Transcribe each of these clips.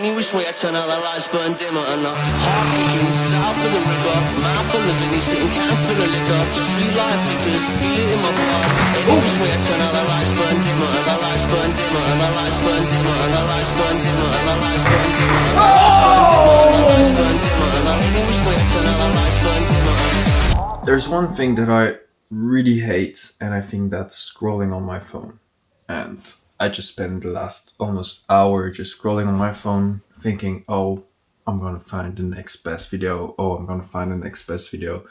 Any which way I turn out, the lights burn dimmer. And the heart kicking south of the river. Mouth full of Vinny, sitting cans full of liquor. Street light flickers, feel it in my blood. Any which way I turn out, the lights burn dimmer. And the lights burn dimmer. And the lights burn dimmer. And the lights burn dimmer. And the lights burn dimmer. And the lights burn dimmer. And any which way I turn out, the lights burn dimmer. There's one thing that I really hate, and I think that's scrolling on my phone. And I just spent the last almost hour just scrolling on my phone thinking, oh, I'm gonna find the next best video. Oh, I'm gonna find the next best video.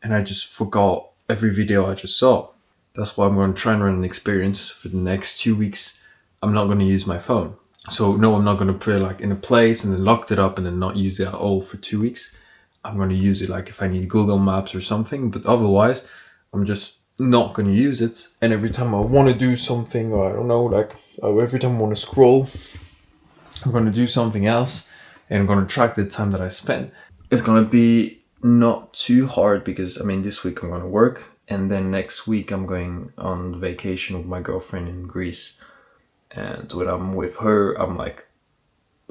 And I just forgot every video I just saw. That's why I'm gonna try and run an experience for the next 2 weeks. I'm not gonna use my phone. So no, I'm not gonna put it like in a place and then locked it up and then not use it at all for 2 weeks. I'm gonna use it like if I need Google Maps or something, but otherwise I'm just not gonna use it. And every time I wanna do something, or I don't know, like every time I wanna scroll, I'm gonna do something else and I'm gonna track the time that I spend. It's gonna be not too hard because I mean this week I'm gonna work and then next week I'm going on vacation with my girlfriend in Greece. And when I'm with her, I'm like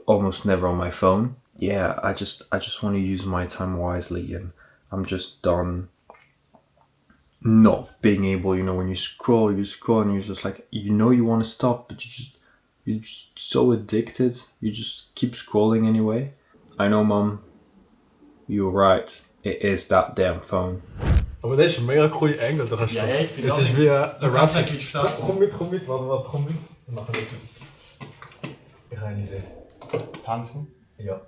almost never on my phone. Yeah, I just want to use my time wisely, and I'm just done not being able, when you scroll and you're just like, you want to stop, but you're just so addicted. You just keep scrolling anyway. I know, Mom, you're right. It is that damn phone. Aber das ist ein mega coole Engel, du kannst Ja, so. ja, ich finde Es auch. ist wie ein Du kannst eigentlich starten. Komm mit, komm mit, warte, mit. Wir machen etwas. Ich habe eine Idee. Tanzen. Ja.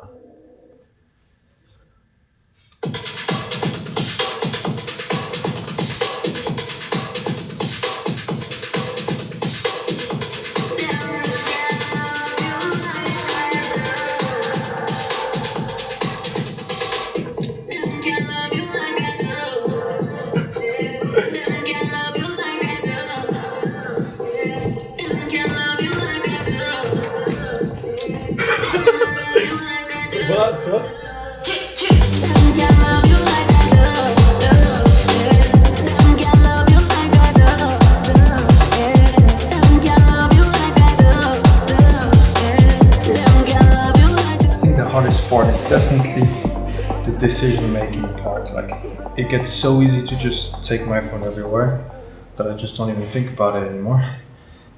What? I think the hardest part is definitely the decision-making part. Like, it gets so easy to just take my phone everywhere that I just don't even think about it anymore.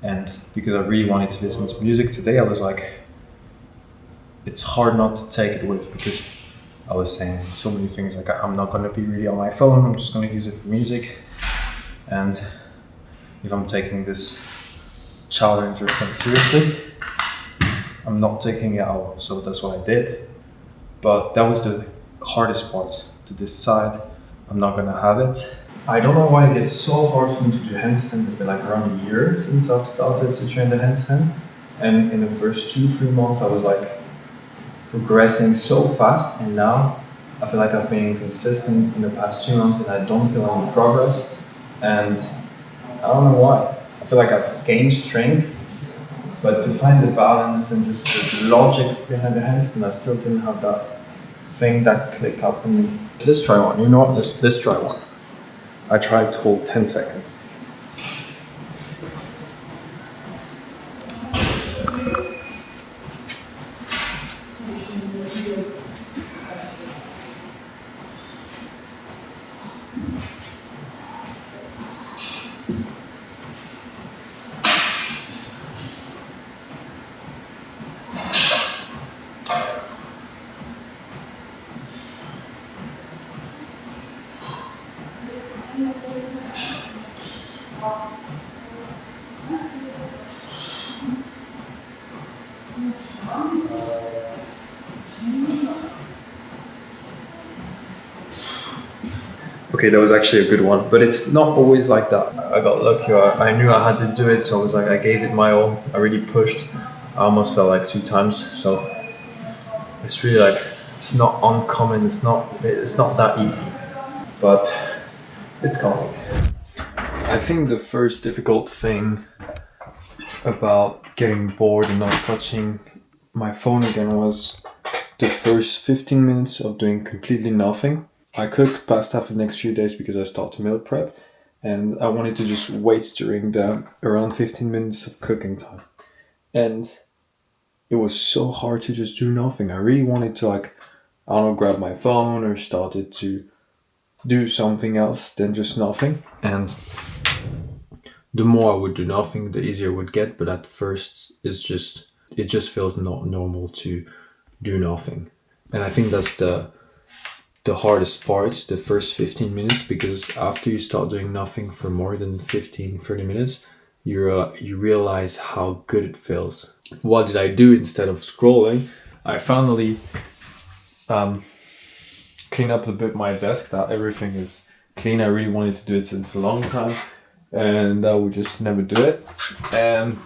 And because I really wanted to listen to music today, I was like, it's hard not to take it with, because I was saying so many things like I'm not going to be really on my phone, I'm just going to use it for music. And if I'm taking this challenge or thing seriously, I'm not taking it out, so that's what I did. But that was the hardest part, to decide I'm not going to have it. I don't know why it gets so hard for me to do handstand. It's been like around a year since I've started to train the handstand. And in the first 2-3 months I was like progressing so fast, and now I feel like I've been consistent in the past 2 months and I don't feel any progress. And I don't know why. I feel like I've gained strength, but to find the balance and just the logic behind the handstand, I still didn't have that thing that click up in me. Let's try one. You know what? Let's try one. I tried to hold 10 seconds. Okay, that was actually a good one, but it's not always like that. I got lucky. I knew I had to do it, so I was like, I gave it my all. I really pushed. I almost fell like 2 times, so it's really like, it's not uncommon. It's not that easy, but it's coming. I think the first difficult thing about getting bored and not touching my phone again was the first 15 minutes of doing completely nothing. I cooked pasta for the next few days because I started meal prep, and I wanted to just wait during the around 15 minutes of cooking time. And it was so hard to just do nothing. I really wanted to like, I don't know, grab my phone or started to do something else than just nothing. And the more I would do nothing, the easier it would get. But at first, it just feels not normal to do nothing. And I think that's the hardest part, the first 15 minutes, because after you start doing nothing for more than 15-30 minutes, you realize how good it feels. What did I do instead of scrolling? I finally clean up a bit my desk, that everything is clean. I really wanted to do it since a long time, and I would just never do it. And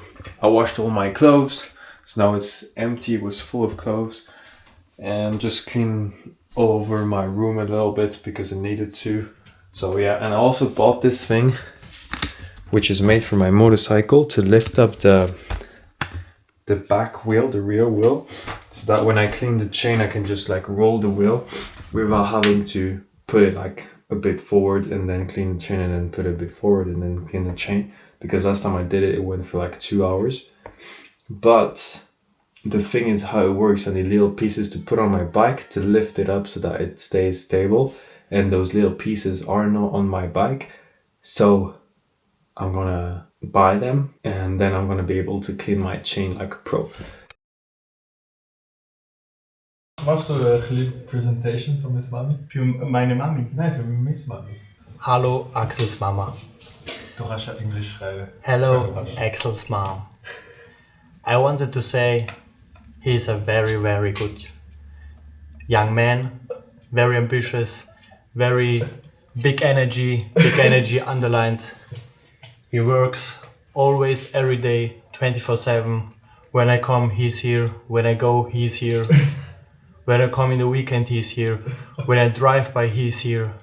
I washed all my clothes, so now it's empty. It was full of clothes, and just clean all over my room a little bit because it needed to. So yeah, and I also bought this thing, which is made for my motorcycle, to lift up the back wheel, the rear wheel, so that when I clean the chain, I can just like roll the wheel without having to put it like a bit forward and then clean the chain and then put it a bit forward and then clean the chain. Because last time I did it, it went for like 2 hours. But the thing is how it works, and the little pieces to put on my bike to lift it up so that it stays stable. And those little pieces are not on my bike. So I'm gonna buy them, and then I'm gonna be able to clean my chain like a pro. Machst du eine kleine Presentation von Miss Mami? Für meine Mami. Nein, für Miss Mami. Hallo, Axel's Mama. Du kannst ja Englisch reden. Hello, Axel's mom. I wanted to say he's a very, very good young man, very ambitious, very big energy underlined. He works always, every day, 24/7. When I come, he's here. When I go, he's here. When I come in the weekend, he's here. When I drive by, he's here.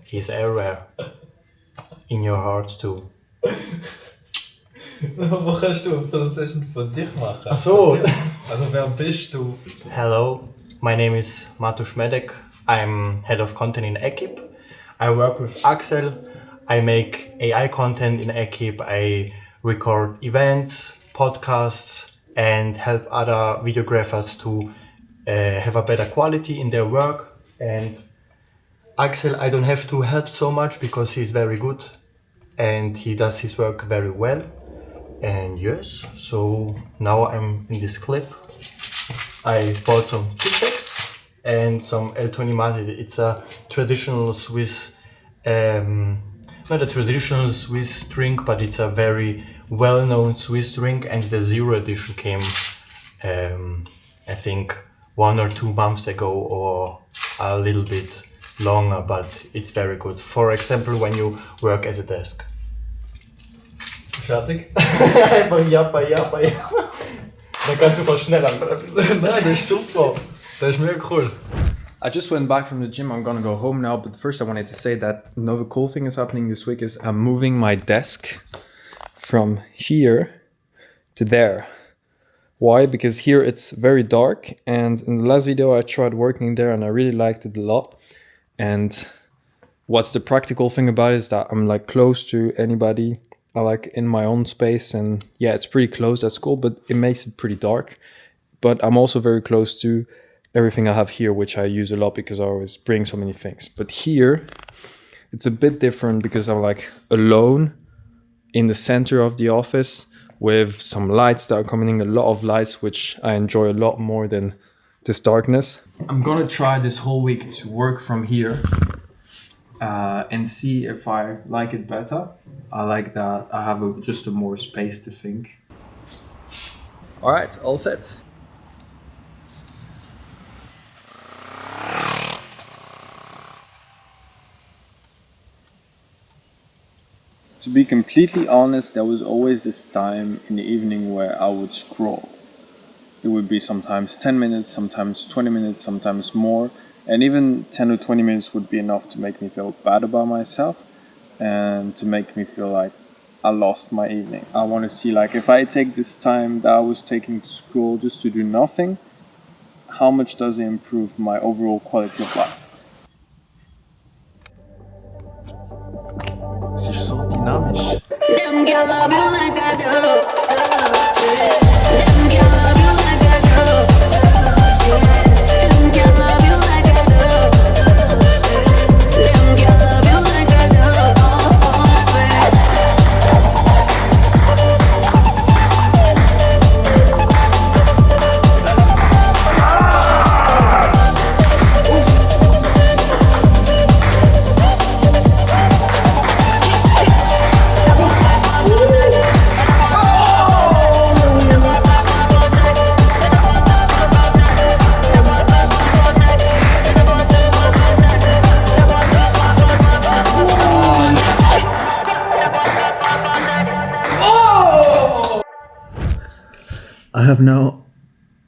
He's everywhere. In your heart too. Wo kannst du eine Präsentation von dich machen? Ach so. Also wer bist du? Hello, my name is Matusz Medek. I'm head of content in Ekip. I work with Axel. I make AI content in Ekip. I record events, podcasts, and help other videographers to have a better quality in their work. And Axel, I don't have to help so much because he's very good and he does his work very well. And yes, so now I'm in this clip. I bought some Tic Tacs and some El20 Mate. It's a traditional Swiss, not a traditional Swiss drink, but it's a very well-known Swiss drink. And the Zero Edition came, I think, 1 or 2 months ago, or a little bit longer, but it's very good. For example, when you work at a desk. Fertig? Einfach jappa. Dann kannst du voll schneller. Nein, das ist super. Das ist mega cool. I just went back from the gym. I'm gonna go home now, but first I wanted to say that another cool thing is happening this week is I'm moving my desk from here to there. Why? Because here it's very dark, and in the last video I tried working there and I really liked it a lot. And what's the practical thing about it is that I'm like close to anybody. I like in my own space, and yeah, it's pretty close, that's cool, but it makes it pretty dark. But I'm also very close to everything I have here, which I use a lot because I always bring so many things. But here it's a bit different because I'm like alone in the center of the office with some lights that are coming in, a lot of lights, which I enjoy a lot more than this darkness. I'm gonna try this whole week to work from here and see if I like it better. I like that I have just a more space to think. All right, all set. To be completely honest, there was always this time in the evening where I would scroll. It would be sometimes 10 minutes, sometimes 20 minutes, sometimes more. And even 10 or 20 minutes would be enough to make me feel bad about myself and to make me feel like I lost my evening. I want to see, like, if I take this time that I was taking to scroll just to do nothing, how much does it improve my overall quality of life? Es ist so dynamisch. Them girl love you like I do. Them girl love you like I do. have now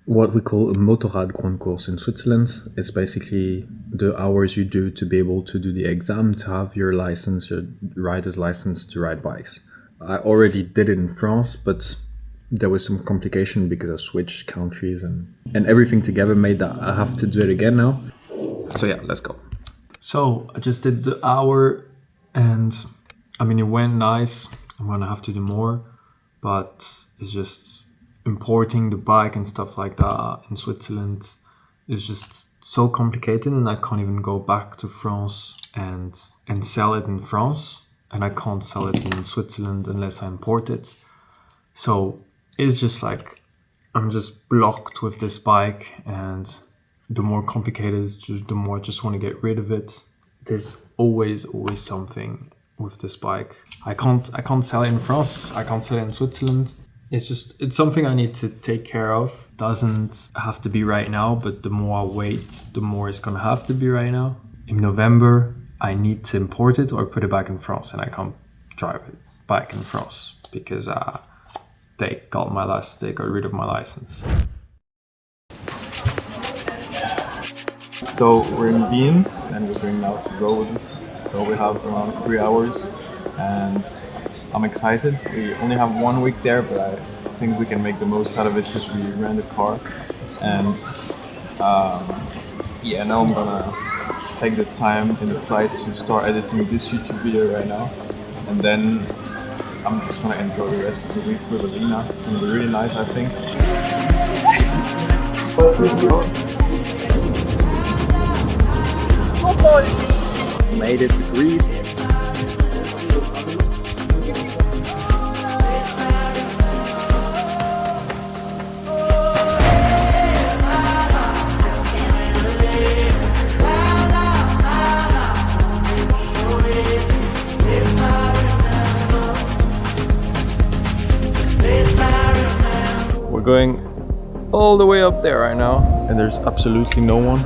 what we call a Motorradgrundkurs in Switzerland. It's basically the hours you do to be able to do the exam to have your license, your rider's license to ride bikes. I already did it in France, but there was some complication because I switched countries and everything together made that I have to do it again now. So yeah, let's go. So I just did the hour and I mean, it went nice. I'm gonna have to do more, but it's just importing the bike and stuff like that in Switzerland is just so complicated, and I can't even go back to France and sell it in France. And I can't sell it in Switzerland unless I import it. So it's just like, I'm just blocked with this bike, and the more complicated it's just, the more I just want to get rid of it. There's always something with this bike. I can't sell it in France, I can't sell it in Switzerland. It's something I need to take care of. Doesn't have to be right now, but the more I wait, the more it's gonna have to be right now. In November, I need to import it or put it back in France, and I can't drive it back in France because they got rid of my license. So we're in Wien and we're going now to Rodos. So we have around 3 hours and I'm excited. We only have 1 week there, but I think we can make the most out of it because we rent a car. And now I'm gonna take the time in the flight to start editing this YouTube video right now, and then I'm just gonna enjoy the rest of the week with Alina. It's gonna be really nice, I think. So made it to Greece. Going all the way up there right now, and there's absolutely no one.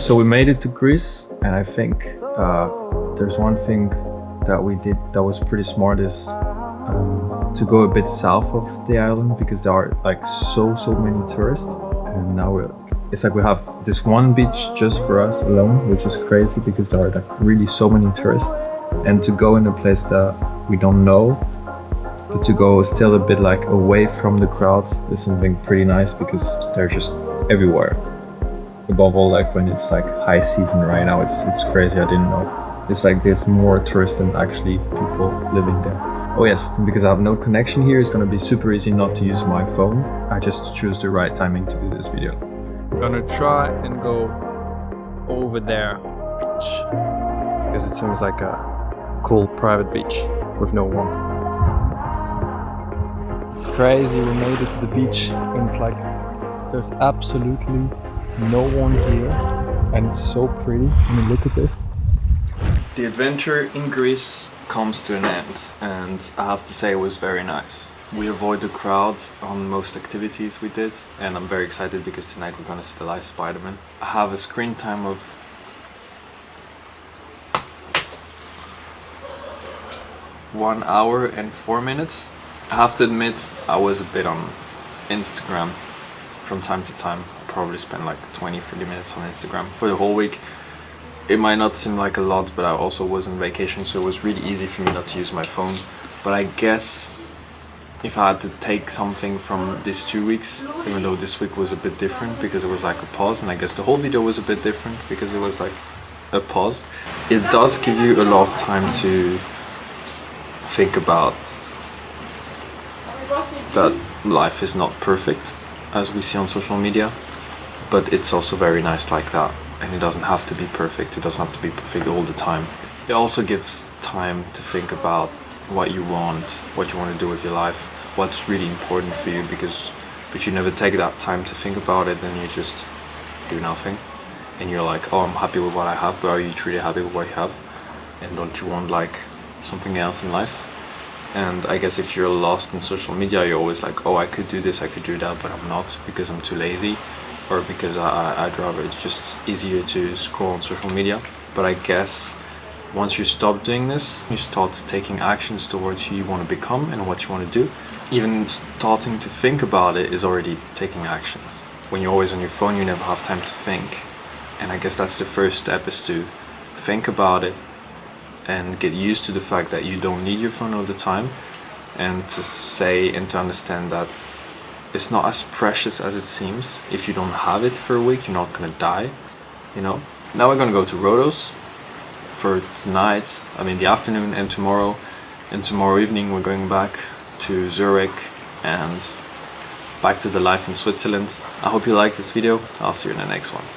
So we made it to Greece, and I think there's one thing that we did that was pretty smart is to go a bit south of the island, because there are like so many tourists, and now it's like we have this one beach just for us alone, which is crazy because there are like really so many tourists, and to go in a place that we don't know, but to go still a bit like away from the crowds is something pretty nice because they're just everywhere. Above all, like when it's like high season right now, it's crazy. I didn't know. It's like there's more tourists than actually people living there. Oh yes, and because I have no connection here, it's gonna be super easy not to use my phone. I just choose the right timing to do this video. I'm gonna try and go over there beach, because it seems like a cool private beach with no one. It's crazy, we made it to the beach and it's like there's absolutely no one here, and it's so pretty. I mean, look at this. The adventure in Greece comes to an end, and I have to say it was very nice. We avoid the crowd on most activities we did, and I'm very excited because tonight we're gonna see the live Spider-Man. I have a screen time of 1 hour and 4 minutes. I have to admit I was a bit on Instagram from time to time. Probably spend like 20-30 minutes on Instagram for the whole week. It might not seem like a lot, but I also was on vacation, so it was really easy for me not to use my phone. But I guess if I had to take something from these 2 weeks, even though this week was a bit different because it was like a pause, and I guess the whole video was a bit different because it was like a pause, it does give you a lot of time to think about that life is not perfect as we see on social media. But it's also very nice like that, and it doesn't have to be perfect. It doesn't have to be perfect all the time. It also gives time to think about what you want to do with your life, what's really important for you, because If you never take that time to think about it, then you just do nothing. And you're like, oh, I'm happy with what I have, but are you truly happy with what you have? And don't you want like something else in life? And I guess if you're lost in social media, you're always like, oh, I could do this, I could do that, but I'm not because I'm too lazy, or because I'd rather, it's just easier to scroll on social media. But I guess once you stop doing this, you start taking actions towards who you want to become and what you want to do. Even starting to think about it is already taking actions. When you're always on your phone, you never have time to think. And I guess that's the first step, is to think about it and get used to the fact that you don't need your phone all the time, and to say and to understand that it's not as precious as it seems. If you don't have it for a week, you're not gonna die, you know? Now we're gonna go to Rodos for tonight, the afternoon, and tomorrow. And tomorrow evening we're going back to Zürich and back to the life in Switzerland. I hope you liked this video. I'll see you in the next one.